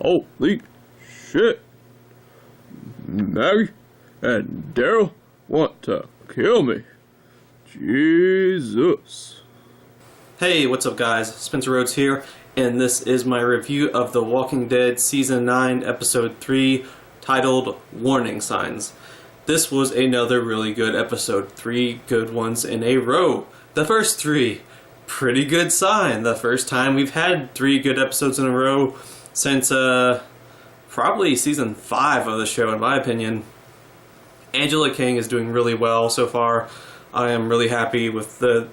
Holy shit. Maggie and Daryl want to kill me. Jesus. Hey, what's up guys? Spencer Rhodes here, and this is my review of The Walking Dead Season 9, Episode 3, titled Warning Signs. This was another really good episode. 3 good ones in a row. The first 3, pretty good sign. The first time we've had 3 good episodes in a row since, probably Season 5 of the show, in my opinion. Angela Kang is doing really well so far. I am really happy with the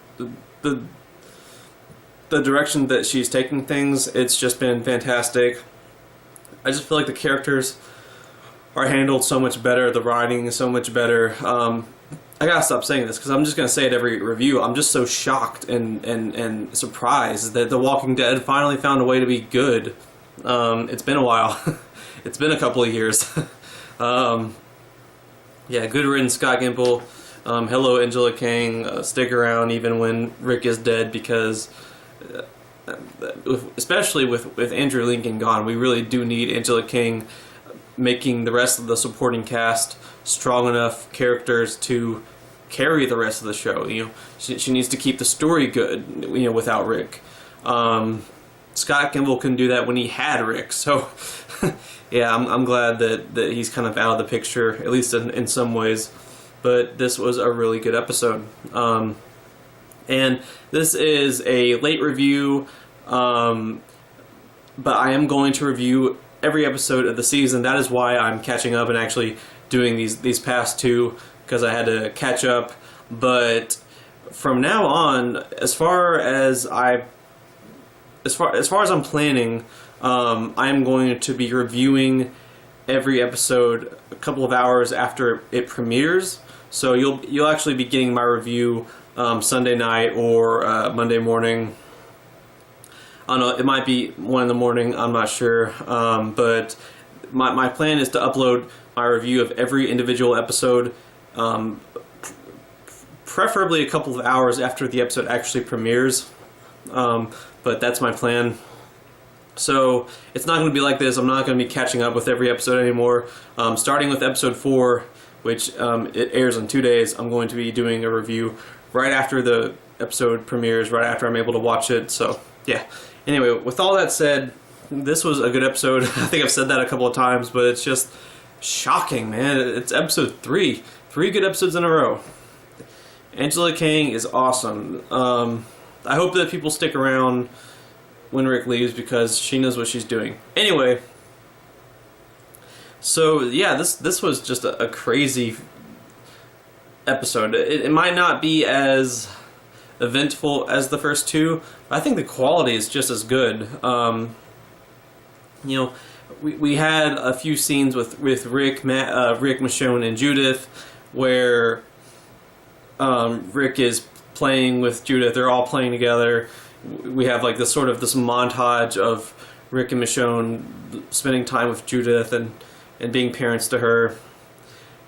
direction that she's taking things. It's just been fantastic. I just feel like the characters are handled so much better. The writing is so much better. I gotta stop saying this because I'm just gonna say it every review. I'm just so shocked and surprised that The Walking Dead finally found a way to be good. It's been a while. It's been a couple of years. Yeah, good riddance, Scott Gimple. Hello, Angela Kang. Stick around even when Rick is dead, because especially with Andrew Lincoln gone, we really do need Angela Kang making the rest of the supporting cast strong enough characters to carry the rest of the show. You know, she needs to keep the story good, you know, without Rick. Scott Gimple couldn't do that when he had Rick, so yeah, I'm glad that he's kind of out of the picture, at least in some ways. But this was a really good episode. And this is a late review, but I am going to review every episode of the season. That is why I'm catching up and actually doing these past 2, because I had to catch up. But from now on, as far as I'm planning, I am going to be reviewing every episode a couple of hours after it premieres. So you'll actually be getting my review Sunday night or Monday morning. I don't know, it might be 1 in the morning, I'm not sure. But my plan is to upload my review of every individual episode, preferably a couple of hours after the episode actually premieres. But that's my plan. So it's not going to be like this. I'm not going to be catching up with every episode anymore. Starting with episode 4, which it airs in 2 days, I'm going to be doing a review right after the episode premieres, right after I'm able to watch it. So yeah. Anyway, with all that said, this was a good episode. I think I've said that a couple of times, but it's just shocking, man. It's episode 3. 3 good episodes in a row. Angela Kang is awesome. I hope that people stick around when Rick leaves, because she knows what she's doing. Anyway, so yeah, this was just a crazy episode. It might not be as eventful as the first 2, but I think the quality is just as good. You know, we had a few scenes with Rick, Michonne, and Judith, where Rick is playing with Judith. They're all playing together. We have like this montage of Rick and Michonne spending time with Judith and being parents to her.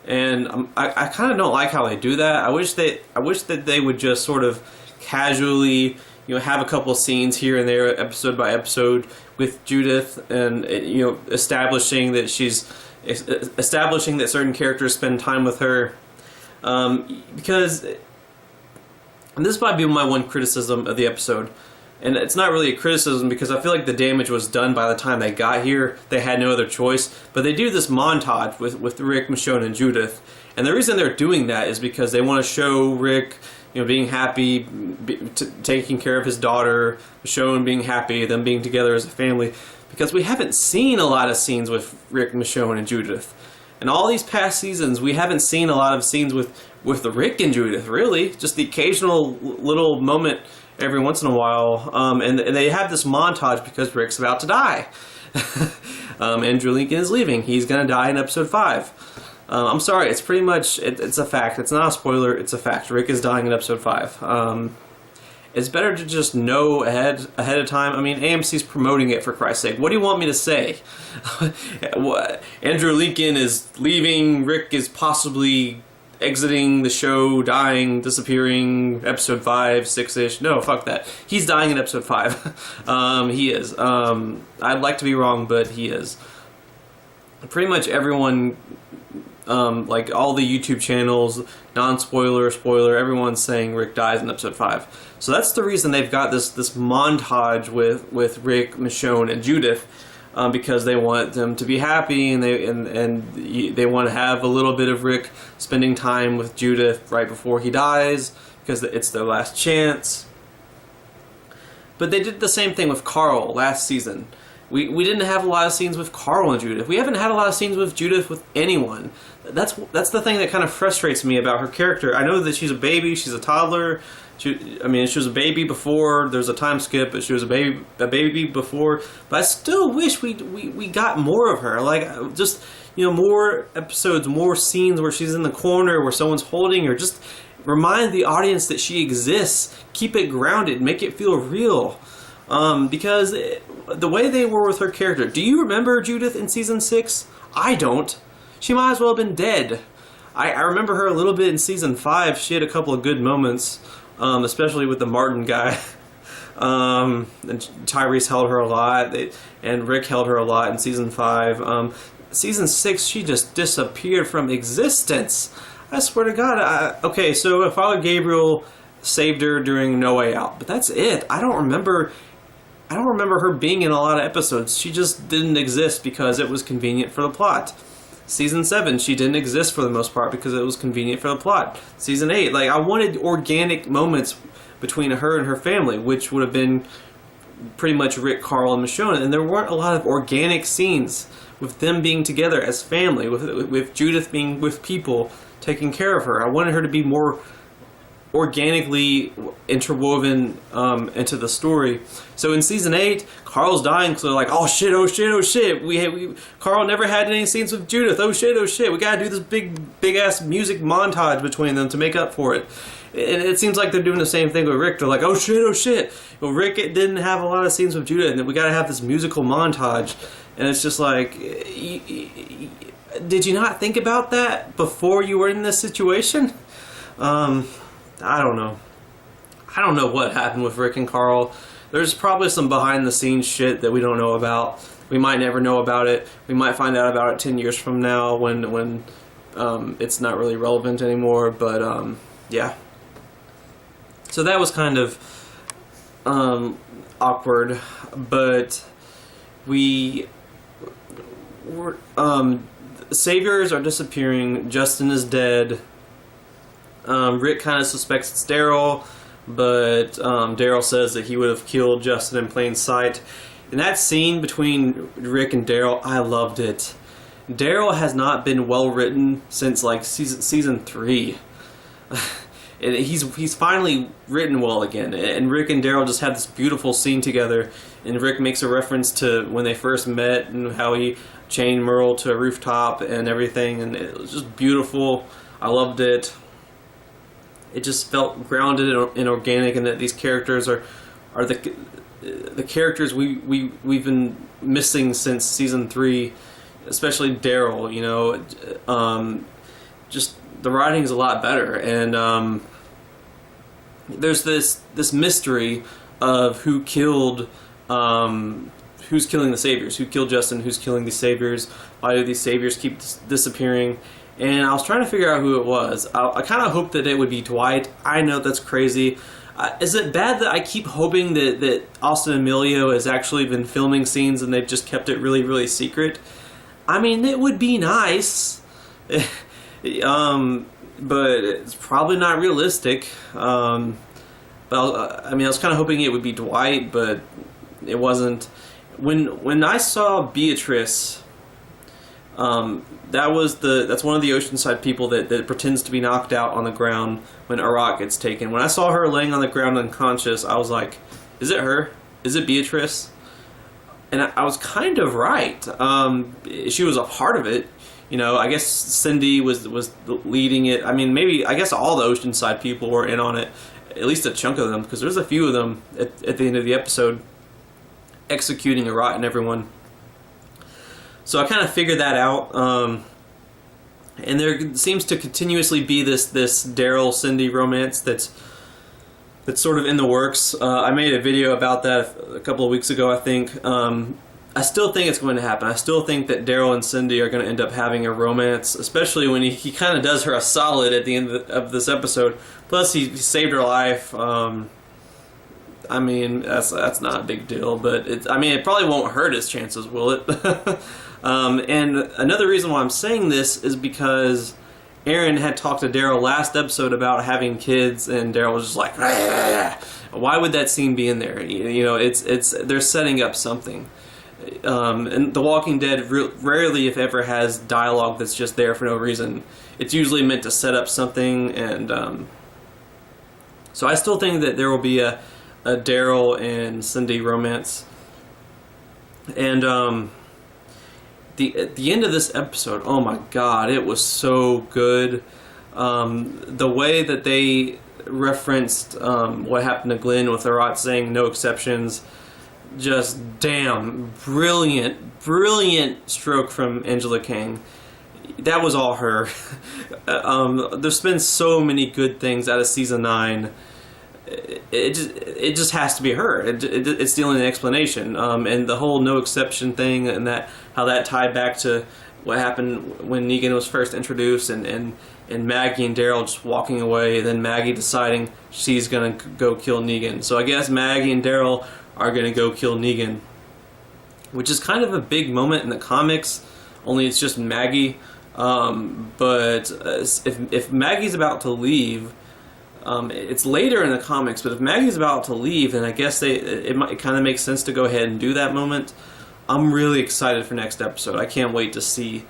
And I kind of don't like how they do that. I wish that they would just sort of casually, you know, have a couple of scenes here and there, episode by episode, with Judith, and you know, establishing that certain characters spend time with her, because. And this might be my one criticism of the episode. And it's not really a criticism, because I feel like the damage was done by the time they got here. They had no other choice. But they do this montage with Rick, Michonne, and Judith. And the reason they're doing that is because they want to show Rick, you know, being happy, taking care of his daughter, Michonne being happy, them being together as a family. Because we haven't seen a lot of scenes with Rick, Michonne, and Judith. In all these past seasons, we haven't seen a lot of scenes with the Rick and Judith, really. Just the occasional little moment every once in a while. And they have this montage because Rick's about to die. Andrew Lincoln is leaving. He's going to die in episode 5. I'm sorry, it's pretty much, it's a fact. It's not a spoiler, it's a fact. Rick is dying in episode 5. It's better to just know ahead of time. I mean, AMC's promoting it, for Christ's sake. What do you want me to say? Andrew Lincoln is leaving. Rick is possibly exiting the show, dying, disappearing, episode 5, 6-ish. No, fuck that. He's dying in episode 5. He is. I'd like to be wrong, but he is. Pretty much everyone, like all the YouTube channels, non-spoiler, spoiler, everyone's saying Rick dies in episode 5. So that's the reason they've got this montage with Rick, Michonne, and Judith, because they want them to be happy, and they want to have a little bit of Rick spending time with Judith right before he dies, because it's their last chance. But they did the same thing with Carl last season. We didn't have a lot of scenes with Carl and Judith. We haven't had a lot of scenes with Judith with anyone. That's the thing that kind of frustrates me about her character. I know that she's a baby, she's a toddler. She was a baby before. There's a time skip, but she was a baby before. But I still wish we got more of her. Like, just, more episodes, more scenes where she's in the corner, where someone's holding her. Just remind the audience that she exists. Keep it grounded. Make it feel real. Because the way they were with her character. Do you remember Judith in season 6? I don't. She might as well have been dead. I remember her a little bit in season 5. She had a couple of good moments. Especially with the Martin guy. And Tyrese held her a lot, and Rick held her a lot in season 5. Season 6, she just disappeared from existence. I swear to God. Okay, so Father Gabriel saved her during No Way Out, but that's it. I don't remember her being in a lot of episodes. She just didn't exist because it was convenient for the plot. Season 7, she didn't exist for the most part because it was convenient for the plot. Season 8, I wanted organic moments between her and her family, which would have been pretty much Rick, Carl, and Michonne, and there weren't a lot of organic scenes with them being together as family, with Judith being with people, taking care of her. I wanted her to be more organically interwoven into the story. So in season 8, Carl's dying, so they're like, oh shit, oh shit, oh shit. Carl never had any scenes with Judith. Oh shit, oh shit. We gotta do this big ass music montage between them to make up for it. And it seems like they're doing the same thing with Rick. They're like, oh shit, oh shit. Well, Rick didn't have a lot of scenes with Judith, and we gotta have this musical montage. And it's just like, did you not think about that before you were in this situation? I don't know. I don't know what happened with Rick and Carl. There's probably some behind the scenes shit that we don't know about. We might never know about it. We might find out about it 10 years from now when it's not really relevant anymore. But yeah. So that was kind of awkward. But saviors are disappearing. Justin is dead. Rick kind of suspects it's Daryl, but Daryl says that he would have killed Justin in plain sight. And that scene between Rick and Daryl, I loved it. Daryl has not been well written since season 3. And he's finally written well again. And Rick and Daryl just have this beautiful scene together. And Rick makes a reference to when they first met and how he chained Merle to a rooftop and everything. And it was just beautiful. I loved it. It just felt grounded and organic, and that these characters are the characters we've been missing since season 3, especially Daryl. Just the writing is a lot better, and there's this mystery of who killed, who's killing the saviors, who killed Justin, who's killing the saviors, why do these saviors keep disappearing. And I was trying to figure out who it was. I kind of hoped that it would be Dwight. I know that's crazy. Is it bad that I keep hoping that Austin Emilio has actually been filming scenes and they've just kept it really, really secret? I mean, it would be nice. But it's probably not realistic. But I was kind of hoping it would be Dwight, but it wasn't. When I saw Beatrice... that's one of the Oceanside people that pretends to be knocked out on the ground when Iraq gets taken. When I saw her laying on the ground unconscious, I was like, is it her? Is it Beatrice? And I was kind of right. She was a part of it. I guess Cindy was leading it. I mean, I guess all the Oceanside people were in on it. At least a chunk of them, because there's a few of them at the end of the episode executing Iraq and everyone. So I kind of figured that out, And there seems to continuously be this Daryl Cindy romance that's sort of in the works. I made a video about that a couple of weeks ago, I think. I still think it's going to happen. I still think that Daryl and Cindy are going to end up having a romance, especially when he kind of does her a solid at the end of this episode. Plus, he saved her life. I mean, that's not a big deal, but it probably won't hurt his chances, will it? And another reason why I'm saying this is because Aaron had talked to Daryl last episode about having kids, and Daryl was just like, why would that scene be in there? You know, they're setting up something. And The Walking Dead rarely, if ever, has dialogue that's just there for no reason. It's usually meant to set up something, and so I still think that there will be a Daryl and Cindy romance. And the end of this episode, oh my god, it was so good. The way that they referenced what happened to Glenn with Arat saying no exceptions, just damn, brilliant stroke from Angela Kang. That was all her. There's been so many good things out of season 9. It just has to be her. It's the only explanation. And the whole no exception thing, and how that tied back to what happened when Negan was first introduced, and Maggie and Daryl just walking away, and then Maggie deciding she's gonna go kill Negan. So I guess Maggie and Daryl are gonna go kill Negan, which is kind of a big moment in the comics. Only it's just Maggie. But if Maggie's about to leave. It's later in the comics, but if Maggie's about to leave, then I guess it kind of makes sense to go ahead and do that moment. I'm really excited for next episode. I can't wait to see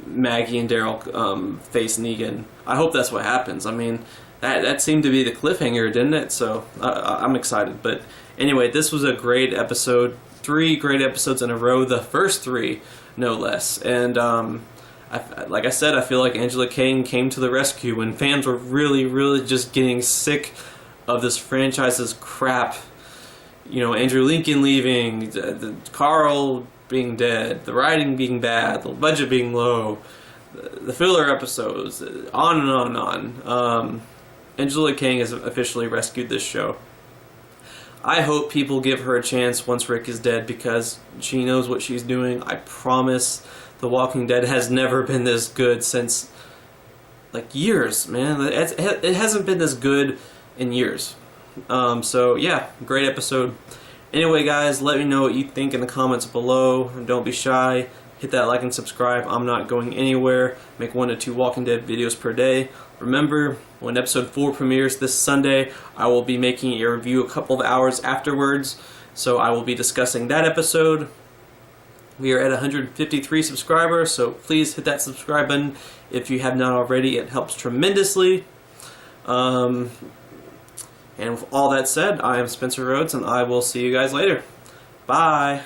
Maggie and Daryl face Negan. I hope that's what happens. I mean, that seemed to be the cliffhanger, didn't it? So I'm excited. But anyway, this was a great episode. 3 great episodes in a row. The first 3, no less. And like I said, I feel like Angela Kang came to the rescue when fans were really just getting sick of this franchise's crap. You know, Andrew Lincoln leaving, Carl being dead, the writing being bad, the budget being low, the filler episodes, on and on and on. Angela Kang has officially rescued this show. I hope people give her a chance once Rick is dead, because she knows what she's doing. I promise. The Walking Dead has never been this good since, like, years, man. It hasn't been this good in years. So, yeah, great episode. Anyway, guys, let me know what you think in the comments below. Don't be shy. Hit that like and subscribe. I'm not going anywhere. Make 1 to 2 Walking Dead videos per day. Remember, when episode 4 premieres this Sunday, I will be making a review a couple of hours afterwards. So I will be discussing that episode. We are at 153 subscribers, so please hit that subscribe button if you have not already. It helps tremendously. And with all that said, I am Spencer Rhodes, and I will see you guys later. Bye!